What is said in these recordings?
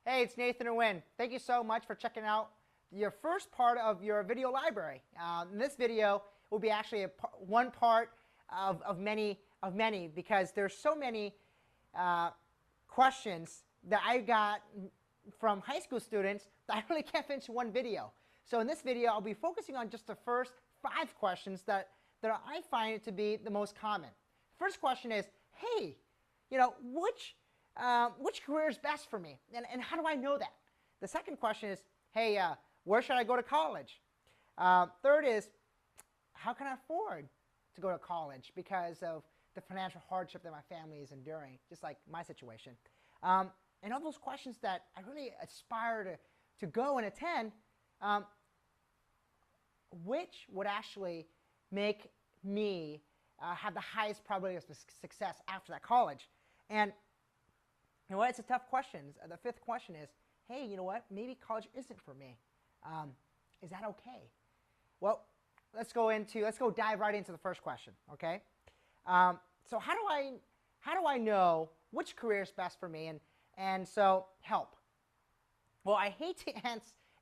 Hey, it's Nathan Nguyen. Thank you so much for checking out your first part of your video library. In this video will be actually one part of many because there's so many questions that I got from high school students that I really can't finish in one video. So in this video, I'll be focusing on just the first 5 questions that I find it to be the most common. First question is, hey, which career is best for me, and how do I know that? The second question is, hey, where should I go to college? Third is, how can I afford to go to college because of the financial hardship that my family is enduring, just like my situation. And all those questions that I really aspire to go and attend, which would actually make me have the highest probability of success after that college? And you know what? It's a tough question. The 5th question is, hey, you know what? Maybe college isn't for me. Is that okay? Well, let's go dive right into the first question. Okay. So how do I know which career is best for me? And so help. Well, I hate to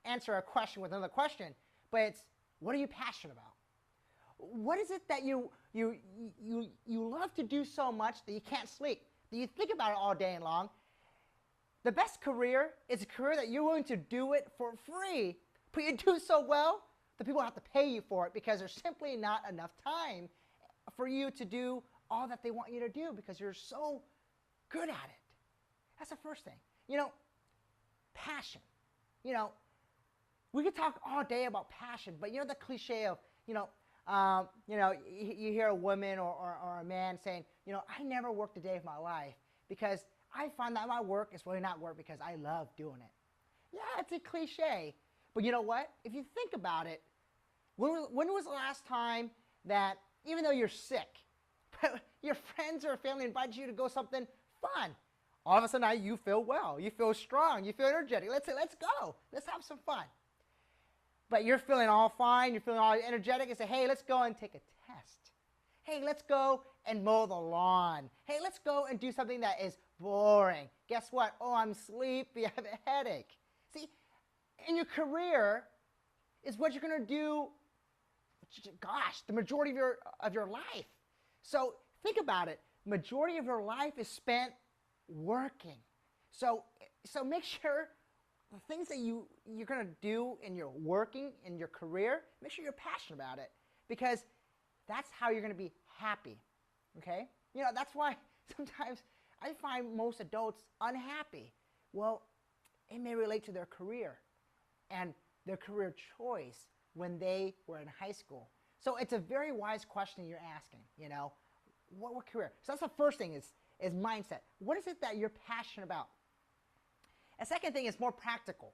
answer a question with another question, but it's, what are you passionate about? What is it that you love to do so much that you can't sleep, that you think about it all day long? The best career is a career that you're willing to do it for free, but you do so well that people have to pay you for it because there's simply not enough time for you to do all that they want you to do because you're so good at it. That's the first thing. Passion. We could talk all day about passion, but the cliche of, you hear a woman or a man saying, I never worked a day of my life because I find that my work is really not work because I love doing it. Yeah, it's a cliche, but you know what? If you think about it, when was the last time that, even though you're sick, your friends or family invited you to go something fun? All of a sudden, you feel well, you feel strong, you feel energetic. Let's say, let's go, let's have some fun. But you're feeling all fine, you're feeling all energetic, and say, hey, let's go and take a test. Hey, let's go and mow the lawn. Hey, let's go and do something that is boring. Guess what? Oh, I'm sleepy, I have a headache. See, in your career is what you're going to do, gosh, the majority of your life. So think about it. Majority of your life is spent working. So make sure the things that you're going to do in your working, in your career, make sure you're passionate about it because that's how you're going to be happy. Okay? That's why sometimes I find most adults unhappy. Well, it may relate to their career and their career choice when they were in high school. So it's a very wise question you're asking, what career? So that's the first thing is mindset. What is it that you're passionate about? A second thing is more practical.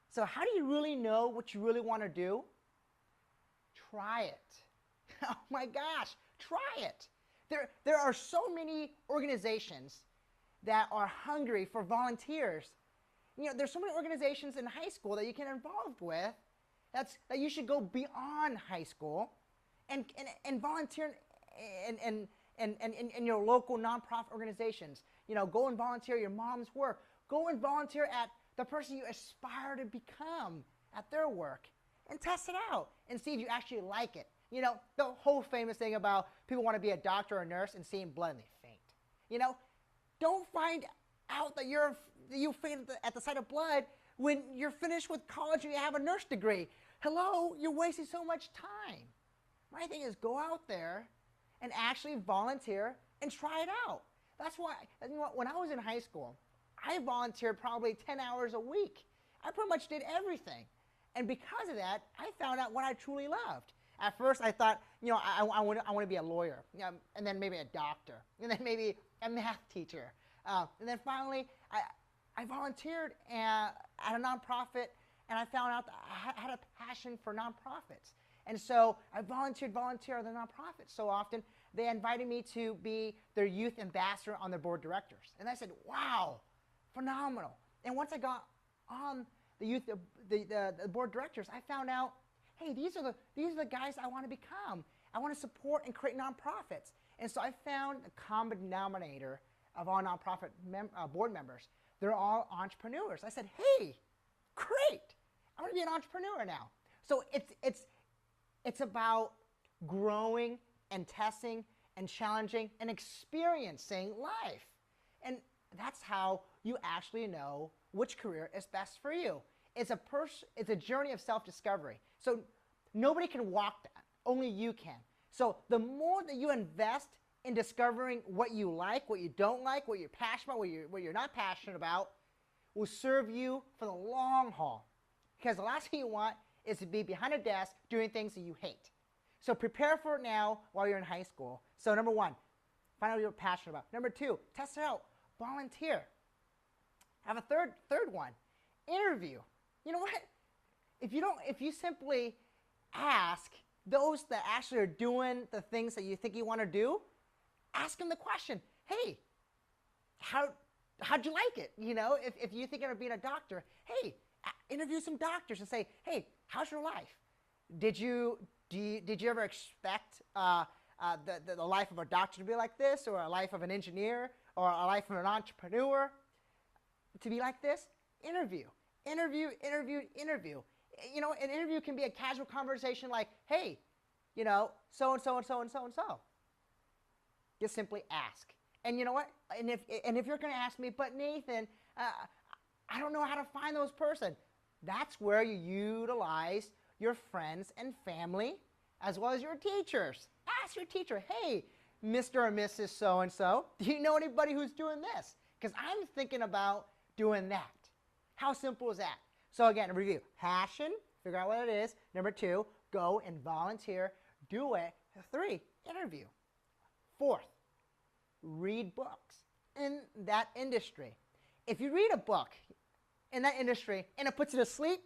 So how do you really know what you really want to do? Try it. Oh my gosh, try it. There are so many organizations that are hungry for volunteers. There's so many organizations in high school that you can get involved with that you should go beyond high school and volunteer in your local nonprofit organizations. Go and volunteer your mom's work. Go and volunteer at the person you aspire to become at their work and test it out and see if you actually like it. The whole famous thing about people want to be a doctor or a nurse and seeing blood and they faint. Don't find out that you faint at the sight of blood when you're finished with college and you have a nurse degree. Hello, you're wasting so much time. My thing is, go out there and actually volunteer and try it out. That's why, when I was in high school, I volunteered probably 10 hours a week. I pretty much did everything. And because of that, I found out what I truly loved. At first, I thought, I want to be a lawyer, and then maybe a doctor, and then maybe a math teacher. And then finally, I volunteered at a nonprofit, and I found out that I had a passion for nonprofits. And so I volunteered at the nonprofit so often, they invited me to be their youth ambassador on their board of directors. And I said, wow, phenomenal. And once I got on the board of directors, I found out, hey, these are the guys I want to become. I want to support and create nonprofits. And so I found the common denominator of all nonprofit board members. They're all entrepreneurs. I said, hey, great. I'm going to be an entrepreneur now. So it's about growing and testing and challenging and experiencing life. And that's how you actually know which career is best for you. It's a journey of self-discovery. So nobody can walk that. Only you can. So the more that you invest in discovering what you like, what you don't like, what you're passionate about, what you're not passionate about, will serve you for the long haul. Because the last thing you want is to be behind a desk doing things that you hate. So prepare for it now while you're in high school. So number one, find out what you're passionate about. Number two, test it out. Volunteer. Have a third one. Interview. You know what? If you simply ask those that actually are doing the things that you think you want to do, ask them the question, hey, how'd you like it? You know, if you think of being a doctor, hey, interview some doctors and say, hey, how's your life? Did you ever expect the life of a doctor to be like this, or a life of an engineer, or a life of an entrepreneur to be like this? Interview. You know, an interview can be a casual conversation like, hey, you know, so-and-so and so-and-so and so. Just simply ask. And you know what? And if you're going to ask me, but Nathan, I don't know how to find those person. That's where you utilize your friends and family as well as your teachers. Ask your teacher, hey, Mr. or Mrs. So-and-so, do you know anybody who's doing this? Because I'm thinking about doing that. How simple is that? So again, review. Passion, figure out what it is. Number two, go and volunteer. Do it. Three, interview. Fourth, read books in that industry. If you read a book in that industry and it puts you to sleep,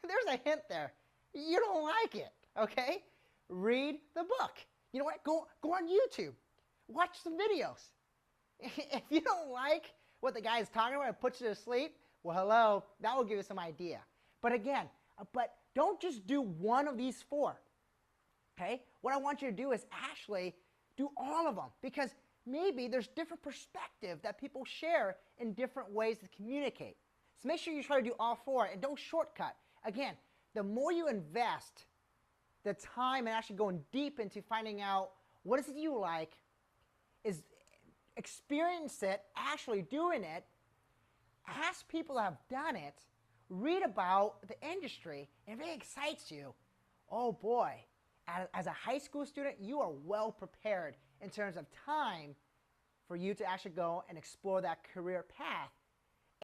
there's a hint there. You don't like it, okay? Read the book. You know what? Go on YouTube. Watch some videos. If you don't like what the guy is talking about and puts you to sleep, well, hello, that will give you some idea. But again, don't just do one of these four, okay? What I want you to do is actually do all of them, because maybe there's different perspective that people share in different ways to communicate. So make sure you try to do all four and don't shortcut. Again, the more you invest the time and actually going deep into finding out what is it you like, is experience it, actually doing it, ask people that have done it, read about the industry, and if it excites you, oh boy, as a high school student, you are well prepared in terms of time for you to actually go and explore that career path